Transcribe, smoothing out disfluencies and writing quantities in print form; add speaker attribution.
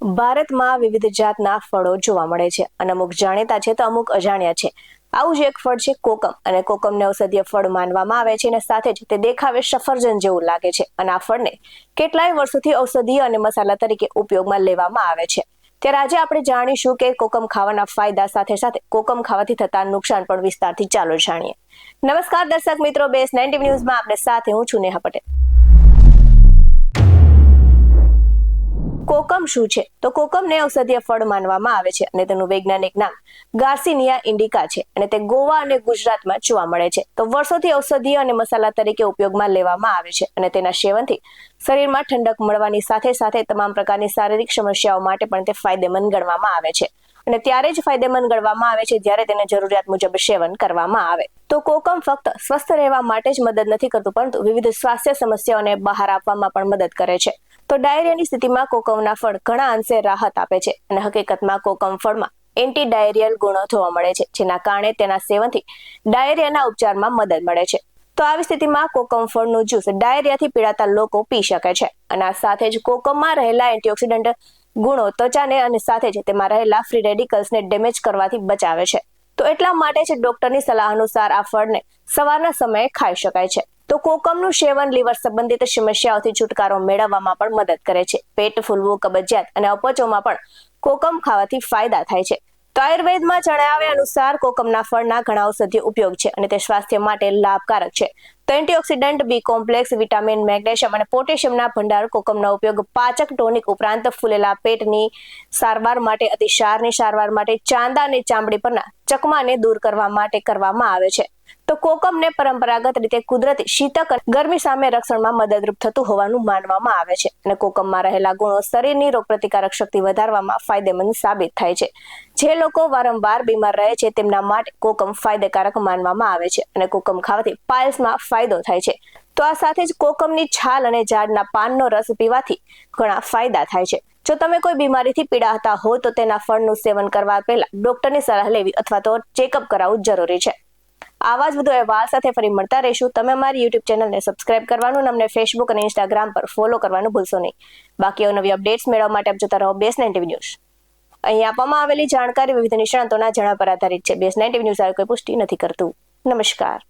Speaker 1: ભારતમાં વિવિધ જાતના ફળો જોવા મળે છે અને અમુક જાણીતા છે તો અમુક અજાણ્યા છે. આવું જ એક ફળ છે કોકમ, અને કોકમને ઔષધીય ફળ માનવામાં આવે છે અને સાથે જ તે દેખાવે સફરજન જેવું લાગે છે અને આ ફળને કેટલાય વર્ષોથી ઔષધીય અને મસાલા તરીકે ઉપયોગમાં લેવામાં આવે છે. ત્યારે આજે આપણે જાણીશું કે કોકમ ખાવાના ફાયદા સાથે સાથે કોકમ ખાવાથી થતા નુકસાન પણ વિસ્તારથી ચાલો જાણીએ. નમસ્કાર દર્શક મિત્રો, બેસ 90 ન્યૂઝમાં આપને સાથે હું છું નેહા પટેલ. કોકમ શું છે? તો કોકમને ઔષધીય ફળ માનવામાં આવે છે અને તેનું વૈજ્ઞાનિક નામ ગાર્સિનિયા ઇન્ડિકા છે અને તે ગોવા અને ગુજરાતમાં જોવા મળે છે. તો વર્ષોથી ઔષધીય અને મસાલા તરીકે ઉપયોગમાં લેવામાં આવે છે અને તેના સેવનથી શરીરમાં ઠંડક મળવાની સાથે સાથે તમામ પ્રકારની શારીરિક સમસ્યાઓ માટે પણ તે ફાયદેમંદ ગણવામાં આવે છે. અને ત્યારે જ ફાયદેમંદ ગણવામાં આવે છે જ્યારે તેને જરૂરિયાત મુજબ સેવન કરવામાં આવે. તો કોકમ ફક્ત સ્વસ્થ રહેવા માટે જ મદદ નથી કરતું, પરંતુ વિવિધ સ્વાસ્થ્ય સમસ્યાઓને બહાર આપવામાં પણ મદદ કરે છે. તો ડાયરિયાની સ્થિતિમાં કોકમના ફળ ઘણા અંશે રાહત આપે છે અને હકીકતમાં કોકમ ફળમાં એન્ટી ડાયરિયલ ગુણો જોવા મળે છે, જેના કારણે તેના સેવનથી ડાયરિયાના ઉપચારમાં મદદ મળે છે. તો આવી સ્થિતિમાં કોકમ ફળનું જ્યુસ ડાયરિયાથી પીડાતા લોકો પી શકે છે અને આ સાથે જ કોકમમાં રહેલા એન્ટીઓક્સિડન્ટ ગુણો ત્વચાને અને સાથે જ તેમાં રહેલા ફ્રી રેડિકલ્સને ડેમેજ કરવાથી બચાવે છે. તો એટલા માટે જ ડોક્ટરની સલાહ અનુસાર આ ફળને સવારના સમયે ખાઈ શકાય છે. તો કોકમનું સેવન લીવર સંબંધિત સમસ્યાઓથી છુટકારો મેળવવામાં પણ મદદ કરે છે. પેટ ફૂલવું, કબજિયાત અને અપચોમાં પણ કોકમ ખાવાથી ફાયદા થાય છે. તો આયુર્વેદમાં જણાવ્યા અનુસાર કોકમના ફળના ઘણા ઔષધીય ઉપયોગ છે અને તે સ્વાસ્થ્ય માટે લાભકારક છે. તો antioxidant, B complex, vitamin, magnesium અને પોટેશિયમના ભંડાર કોકમનો ઉપયોગ પાચક ટોનિક ઉપરાંત ફૂલેલા પેટની સારવાર માટે, અતિસારની સારવાર માટે, ચાંદા અને ચામડી પરના ચકમાને દૂર કરવા માટે કરવામાં આવે છે. તો કોકમને પરંપરાગત રીતે કુદરતી શીતક અને ગરમી સામે રક્ષણમાં મદદરૂપ થતું હોવાનું માનવામાં આવે છે અને કોકમમાં રહેલા ગુણો શરીરની રોગપ્રતિકારક શક્તિ વધારવામાં ફાયદેમંદ સાબિત થાય છે. જે લોકો વારંવાર બીમાર રહે છે તેમના માટે કોકમ ફાયદાકારક માનવામાં આવે છે અને કોકમ ખાવાથી પાઇલ્સમાં ફાયદો થાય છે. તો આ સાથે જ કોકમની છાલ અને ઝાડના પાનનો રસ પીવાથી ઘણા ફાયદા થાય છે. જો તમે કોઈ બીમારીથી પીડાતા હો તો તેના ફળનું સેવન કરવા પહેલા ડોક્ટરની સલાહ લેવી અથવા તો ચેકઅપ કરાવવું જરૂરી છે. આવા જ વધુ અહેવાલ સાથે ફરી મળતા રહીશું. તમે અમારી યુટ્યુબ ચેનલને સબસ્ક્રાઇબ કરવાનું અને અમને ફેસબુક અને ઇન્સ્ટાગ્રામ પર ફોલો કરવાનું ભૂલશો નહીં. બાકી નવી અપડેટ્સ મેળવવા માટે આપ જોતા રહો બેસ 90 ન્યૂઝ. અહીં આપવામાં આવેલી જાણકારી વિવિધ નિષ્ણાતોના જણાવ્યા પર આધારિત છે. બેસ 90 ન્યૂઝ કોઈ પુષ્ટિ નથી કરતું. નમસ્કાર.